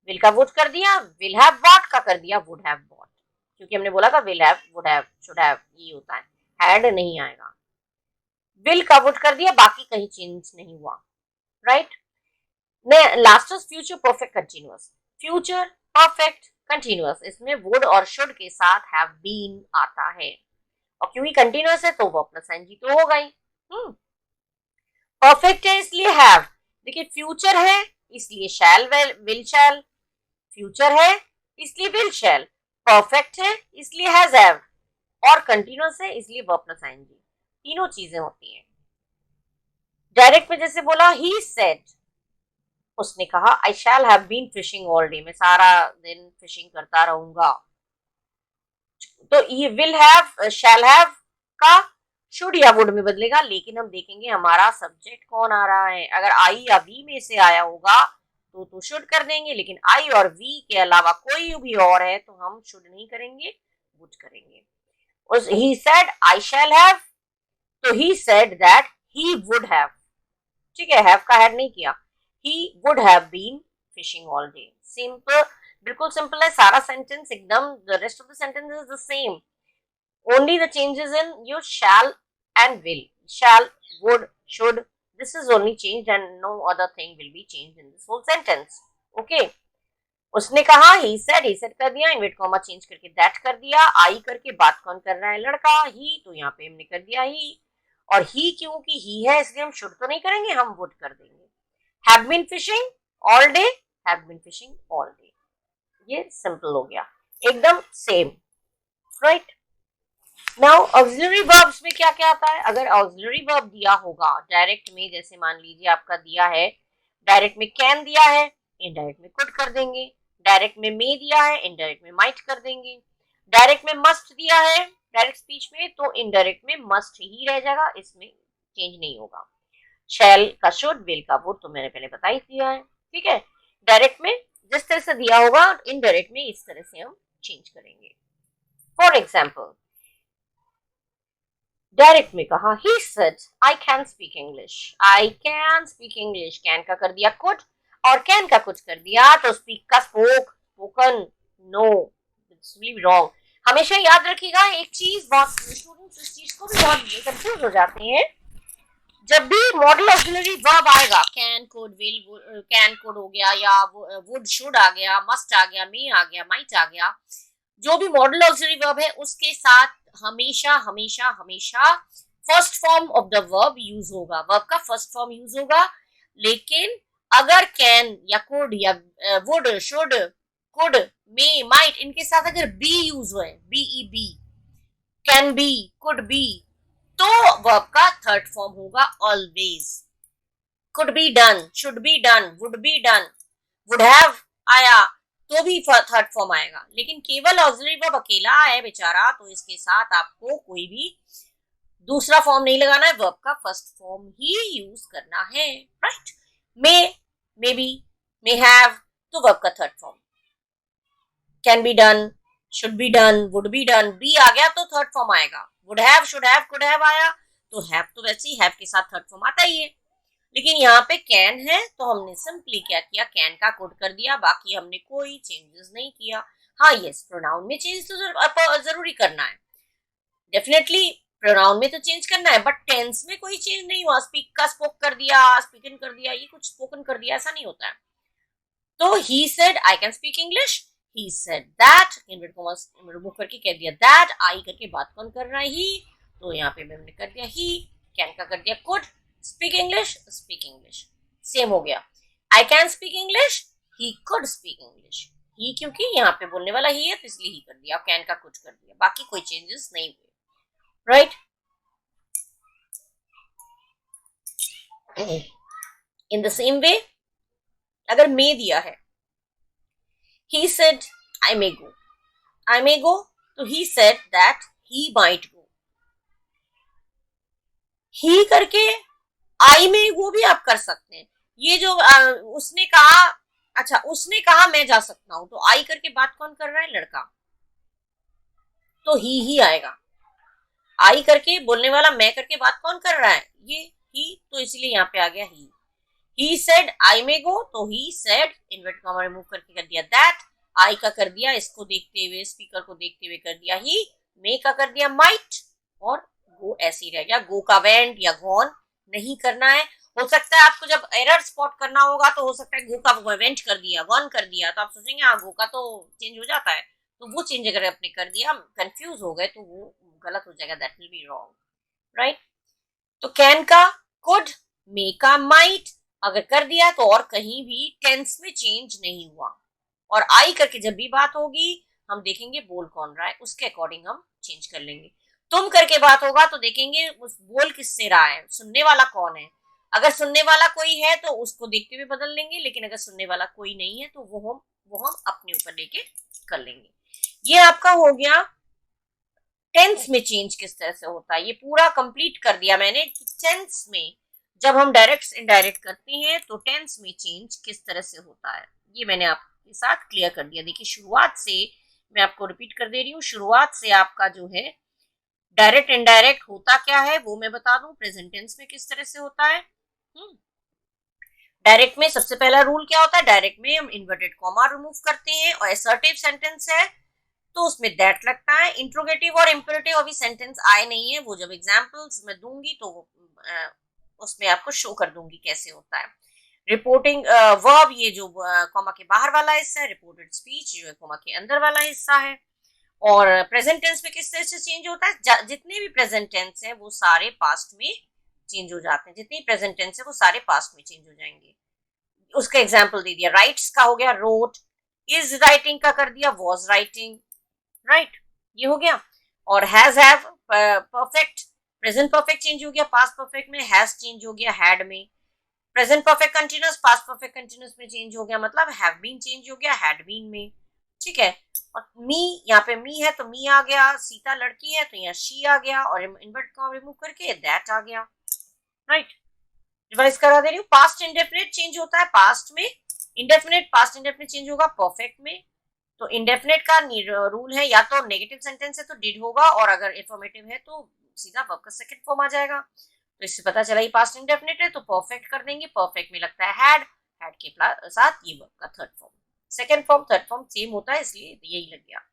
विल का वुड कर दिया, विल हैव बॉट का कर दिया वुड हैव बॉट, क्योंकि हमने बोला था will have would have should have ये होता है, हैड नहीं आएगा, विल का वुड कर दिया, बाकी कहीं चेंज नहीं हुआ, right. Last is future perfect continuous, future perfect continuous, इसमें वुड और शुड के साथ हैव बीन आता है, और क्योंकि कंटिन्यूअस है तो वो प्लस एनजी तो होगा ही, परफेक्ट है इसलिए हैव, देखिए फ्यूचर है इसलिए शैल विल शैल, फ्यूचर है इसलिए विल शैल, परफेक्ट है इसलिए हैज हैव, और कंटिन्यूअस है इसलिए वर्ब प्लस आईएनजी, तीनों चीजें होती हैं। डायरेक्ट में जैसे बोला ही सेड, उसने कहा I shall have been fishing all day, मैं सारा दिन फिशिंग करता रहूंगा, तो ये विल हैव शैल हैव का शुड या वुड में बदलेगा, लेकिन हम देखेंगे हमारा सब्जेक्ट कौन आ रहा है, अगर आई या वी में से आया होगा तो शुड कर देंगे, लेकिन आई और वी के अलावा कोई भी और है तो हम शुड नहीं करेंगे, वुड करेंगे। ही सेड आई शैल हैव, तो he said that he would have, ठीक है, हैव का हैड नहीं किया, he would have been fishing all day, simple, बिल्कुल सिंपल है सारा सेंटेंस एकदम, the rest of the sentence is the same, only the changes in your shall and will, shall, would, should, This is only changed and no other thing will be changed in this whole sentence. Okay. उसने कहा he said कर दिया, इन्वर्ट कॉमा चेंज करके that कर दिया, I करके बात कौन कर रहा है, लड़का, he, तो यहाँ पे हमने कर दिया he, और he क्योंकि he है इसलिए हम should तो नहीं करेंगे, हम would कर देंगे. Have been fishing all day, have been fishing all day. ये सिंपल हो गया, एकदम same, right. Now auxiliary verbs में क्या क्या आता है. अगर ऑक्सिलरी वर्ब दिया होगा डायरेक्ट में, जैसे मान लीजिए आपका दिया है, डायरेक्ट में कैन दिया है, इनडायरेक्ट में कुड कर देंगे. डायरेक्ट में मे दिया है, इनडायरेक्ट में माइट कर देंगे. डायरेक्ट में मस्ट दिया है डायरेक्ट स्पीच में, तो इनडायरेक्ट में मस्ट ही रह जाएगा, इसमें चेंज नहीं होगा. शैल का शुड, विल का वुड तो मैंने पहले बता ही दिया है. ठीक है. डायरेक्ट में जिस तरह से दिया होगा, इनडायरेक्ट में इस तरह से हम चेंज करेंगे. फॉर एग्जाम्पल, डायरेक्ट में कहा he said I can speak English, I can speak English. Can का कर दिया could और कैन का कुछ कर दिया, तो स्पीक का spoke, spoken, no, it's really wrong. हमेशा याद रखिएगा एक चीज, बहुत स्टूडेंट्स इस चीज को भी बहुत कंफ्यूज हो जाते हैं. जब भी मॉडल ऑक्सिलरी वर्ब आएगा, can, could, will, can, could हो गया, या वुड, शुड आ गया, मस्ट आ गया, मे आ गया, माइट आ गया, जो भी मॉडल ऑक्सिलरी वर्ब है उसके साथ हमेशा हमेशा हमेशा first form of the verb use होगा, वर्ब का फर्स्ट फॉर्म यूज होगा. लेकिन अगर कैन या कुड या would, should, could, may, might, इनके साथ अगर बी यूज हुए, B E be, can be, could be, तो वर्ब का थर्ड फॉर्म होगा always. Could be done, should be done, would be done, would have आया तो भी थर्ड फॉर्म आएगा. लेकिन केवल ऑक्सिलरी वर्ब अकेला है बेचारा, तो इसके साथ आपको कोई भी दूसरा फॉर्म नहीं लगाना है, वर्ब का फर्स्ट फॉर्म ही यूज करना है, right. May be, may have, तो वर्ब का third form. Can be done, should be done, would be done, be आ गया तो थर्ड फॉर्म आएगा. Would have, should have, could have आया तो हैव तो वैसे ही हैव के साथ थर्ड फॉर्म आता ही है. लेकिन यहाँ पे कैन है तो हमने सिंपली क्या किया, कैन का कुड कर दिया, बाकी हमने कोई चेंजेस नहीं किया. हाँ यस, प्रोनाउन में चेंज तो जरूरी करना है, डेफिनेटली प्रोनाउन में तो चेंज करना है, बट टेंस में कोई चेंज नहीं हुआ. स्पीक का स्पोक कर दिया, स्पीकन कर दिया, ये कुछ स्पोकन कर दिया, ऐसा नहीं होता है. तो he said I can speak English, he said that, inverted commas remove करके कह दिया दैट, आई करके बात कौन कर रहा है, ही, तो यहाँ पे मैंने कर दिया ही. कैन का कर दिया could, speak English, speak English, same हो गया. I can speak English, he could speak English. He क्योंकि यहाँ पे बोलने वाला ही है तो इसलिए ही कर दिया, कैन का कुछ कर दिया, बाकी कोई चेंजेस नहीं हुए, right. In the same way, अगर मे दिया है, he said I may go, I may go, तो he said that he might go. he करके I may go भी आप कर सकते हैं. ये जो उसने कहा, अच्छा उसने कहा मैं जा सकता हूं, तो I करके बात कौन कर रहा है, लड़का, तो ही आएगा. I करके बोलने वाला मैं करके बात कौन कर रहा है, ये ही, तो इसलिए यहाँ पे आ गया ही. He said I may go, तो he said invert comma remove करके कर दिया that, I का कर दिया इसको देखते हुए, स्पीकर को देखते हुए कर दिया ही, may का कर दिया might, और go ऐसे ही रह गया. go का went या gone नहीं करना है. हो सकता है आपको जब एरर स्पॉट करना होगा तो हो सकता है go का went कर दिया, gone कर दिया, तो आप सोचेंगे हाँ go का तो चेंज हो जाता है, तो वो चेंज अगर आपने कर दिया, कंफ्यूज हो गए, तो वो गलत हो जाएगा, that will be wrong, right. तो कैन का कुड, मे का माइट अगर कर दिया तो और कहीं भी टेंस में चेंज नहीं हुआ. और आई करके जब भी बात होगी हम देखेंगे बोल कौन रहा है, उसके अकॉर्डिंग हम चेंज कर लेंगे. तुम करके बात होगा तो देखेंगे उस बोल किससे रहा है, सुनने वाला कौन है. अगर सुनने वाला कोई है तो उसको देखते हुए बदल लेंगे, लेकिन अगर सुनने वाला कोई नहीं है तो वो हम अपने ऊपर लेके कर लेंगे. ये आपका हो गया टेंस में चेंज किस तरह से होता है. ये पूरा कंप्लीट कर दिया मैंने. टेंस में जब हम डायरेक्ट इनडायरेक्ट करते हैं तो टेंस में चेंज किस तरह से होता है, ये मैंने आपके साथ क्लियर कर दिया. देखिए शुरुआत से मैं आपको रिपीट कर दे रही हूँ. शुरुआत से आपका जो है डायरेक्ट इनडायरेक्ट होता क्या है वो मैं बता दूं. प्रेजेंट टेंस में किस तरह से होता है. डायरेक्ट में सबसे पहला रूल क्या होता है, डायरेक्ट में हम इन्वर्टेड कॉमा रिमूव करते हैं, और असर्टिव सेंटेंस है तो उसमें दैट लगता है. इंट्रोगेटिव और इंपेरेटिव अभी सेंटेंस आए नहीं है, वो जब एग्जांपल्स मैं दूंगी तो उसमें आपको शो कर दूंगी कैसे होता है। रिपोर्टिंग वर्ब ये जो कॉमा के बाहर वाला हिस्सा है, रिपोर्टेड स्पीच जो है कॉमा के अंदर वाला हिस्सा है। और प्रेजेंट टेंस में किस तरह से चेंज होता है, जितने भी प्रेजेंट टेंस है वो सारे पास्ट में चेंज हो जाते हैं, जितने प्रेजेंट टेंस है वो सारे पास्ट में चेंज हो जाएंगे। उसका एग्जाम्पल दे दिया, राइट्स का हो गया रोट, इज राइटिंग का कर दिया वॉज राइटिंग, राइट, ये हो गया। और has have perfect, present perfect change हो गया पास्ट परफेक्ट में, हैज चेंज हो गया हैड में, present perfect continuous past perfect continuous में चेंज हो गया, मतलब हैव बीन चेंज हो गया हैड बीन में, ठीक है। और मी, यहाँ पे मी है तो मी आ गया, सीता लड़की है तो यहाँ शी आ गया, और इन्वर्ट कॉमा रिमूव करके दैट आ गया, राइट। रिवाइज करा दे रही हूँ, पास्ट इंडेफिनिट चेंज होता है पास्ट में, इंडेफिनिट पास्ट इंडेफिनिट चेंज होगा परफेक्ट में। तो इंडेफिनिट का रूल है या तो नेगेटिव सेंटेंस है तो डिड होगा, और अगर इन्फॉर्मेटिव है तो सीधा वर्ब का सेकंड फॉर्म आ जाएगा। तो इससे पता चला ये पास्ट इंडेफिनिट है तो परफेक्ट कर देंगे, परफेक्ट में लगता है हैड, हैड के साथ ये वर्ब का third form, second form third form same होता है इसलिए यही लग गया।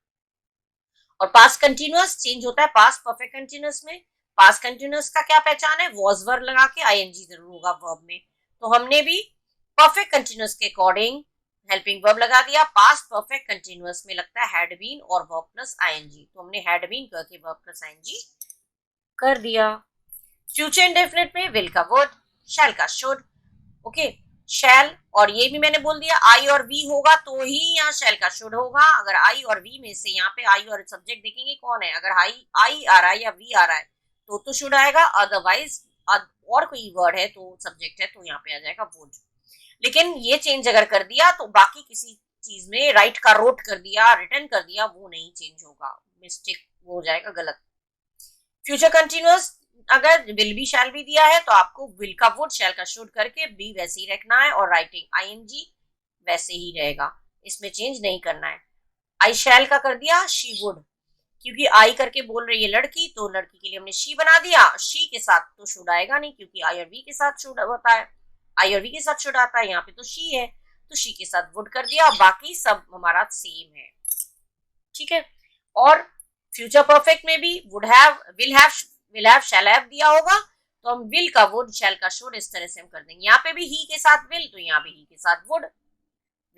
और पास्ट कंटिन्यूअस चेंज होता है पास्ट परफेक्ट कंटिन्यूअस में। पास्ट कंटिन्यूअस का क्या पहचान है, वॉज वर्ब लगा के आईएनजी जरूर होगा वर्ब में, तो हमने भी परफेक्ट कंटिन्यूअस के अकॉर्डिंग हेल्पिंग वर्ब लगा दिया। पास्ट परफेक्ट कंटिन्यूअस में लगता है हैड बीन और वर्ब प्लस आईएनजी, तो हमने हैड बीन करके वर्ब प्लस आईएनजी कर दिया। फ्यूचर इंडेफिनिट में विल का वर्ड, शैल का शुड, ओके, शैल, और ये भी मैंने बोल दिया आई और वी होगा तो ही यहाँ शैल का शुड होगा। अगर आई और वी में से यहाँ पे आई और सब्जेक्ट देखेंगे कौन है, अगर आई आ रहा है या वी आ रहा है तो शुड आएगा, अदरवाइज और कोई वर्ड है तो सब्जेक्ट है तो यहाँ पे आ जाएगा वुड। लेकिन ये चेंज अगर कर दिया तो बाकी किसी चीज में राइट का रोट कर दिया, रिटर्न कर दिया, वो नहीं चेंज होगा, मिस्टेक हो जाएगा, गलत। फ्यूचर कंटिन्यूअस अगर विल बी शैल भी दिया है तो आपको विल का वुड शैल का शुड करके बी वैसे ही रखना है, और राइटिंग आईएनजी वैसे ही रहेगा, इसमें चेंज नहीं करना है। आई शैल का कर दिया शी वुड, क्योंकि आई करके बोल रही है लड़की तो लड़की के लिए हमने शी बना दिया, शी के साथ तो शुड आएगा नहीं क्योंकि आई और वी के साथ शुड होता है, आई और वी के साथ शुड आता है, यहाँ पे तो शी है तो शी के साथ वुड कर दिया, बाकी सब हमारा सेम है, ठीक है। और फ्यूचर परफेक्ट में भी would have, will have shall have दिया होगा तो हम विल का वुड शैल का शुड इस तरह से हम कर देंगे। यहाँ पे भी ही के साथ विल तो यहाँ भी ही के साथ वुड,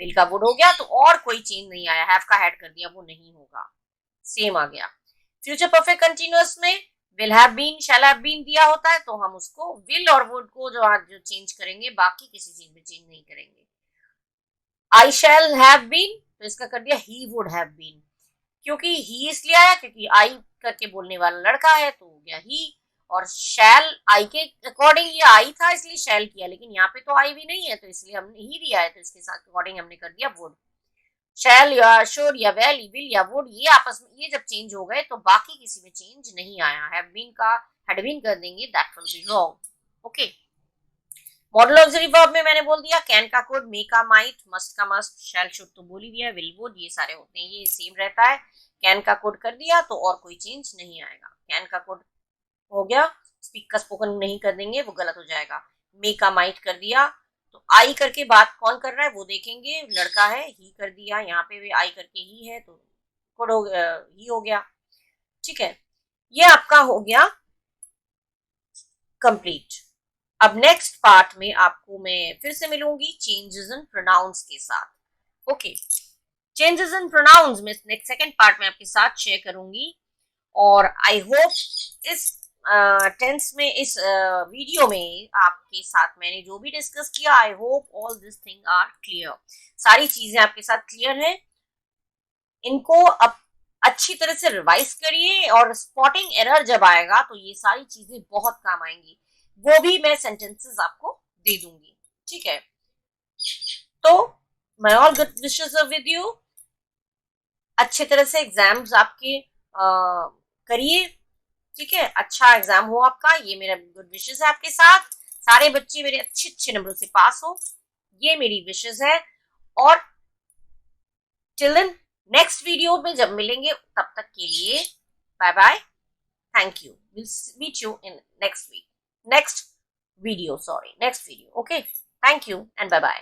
विल का वुड हो गया तो और कोई चेंज नहीं आया, हैव का हैड कर दिया वो नहीं होगा, सेम आ गया। फ्यूचर परफेक्ट कंटिन्यूअस में will have been shall have been दिया होता है तो हम उसको विल और वुड को जो चेंज करेंगे, बाकी किसी चीज में चेंज नहीं करेंगे। आई शैल हैव बीन तो इसका कर दिया ही वुड हैव बीन, क्योंकि ही इसलिए आया क्योंकि आई करके बोलने वाला लड़का है तो हो गया ही, और शैल आई के अकॉर्डिंग ये आई था इसलिए शैल किया, लेकिन यहाँ पे तो आई भी नहीं है तो इसलिए हमने ही दिया है तो इसके साथ अकॉर्डिंग हमने कर दिया वुड। शैल या शुड या विल या वुड ये आपस में ये जब चेंज हो गए तो बाकी किसी में चेंज नहीं आया, हैव बीन का हैड बीन कर देंगे, that will be wrong, okay. Model auxiliary verb में मैंने बोल दिया कैन का कोड, मे का माइट, मस्ट का मस्ट, शैल शुड तो बोल ही दिया, विल वुड ये सारे होते हैं, ये सेम रहता है। कैन का कोड कर दिया तो और कोई चेंज नहीं आएगा, कैन का कोड हो गया, स्पीक का स्पोकन नहीं कर देंगे वो गलत हो जाएगा। मे का माइट कर दिया तो आई करके बात कौन कर रहा है वो देखेंगे, लड़का है, ही कर दिया, यहाँ पे भी आई करके ही है तो कोड हो ही हो गया, ठीक है। ये आपका हो गया कंप्लीट। अब नेक्स्ट पार्ट में आपको मैं फिर से मिलूंगी चेंजेस इन प्रोनाउंस के साथ, ओके। चेंजेस इन प्रोनाउंस में नेक्स्ट सेकंड पार्ट में आपके साथ शेयर करूंगी, और आई होप इस टेंस में इस वीडियो में आपके साथ मैंने जो भी डिस्कस किया, I hope all this thing are clear, सारी चीजें आपके साथ क्लियर है। इनको अब अच्छी तरह से रिवाइज करिए, और स्पॉटिंग एरर जब आएगा तो ये सारी चीजें बहुत काम आएंगी, वो भी मैं सेंटेंसेस आपको दे दूंगी, ठीक है। तो my all good wishes with you, अच्छे तरह से एग्जाम्स आपके करिए, ठीक है, अच्छा एग्जाम हो आपका, ये मेरा गुड विशेस है आपके साथ, सारे बच्चे मेरे अच्छे अच्छे नंबरों से पास हो, ये मेरी विशेस है। और टिल देन नेक्स्ट वीडियो में जब मिलेंगे तब तक के लिए bye bye, thank you, will meet you in next week, next video, okay, thank you and bye bye.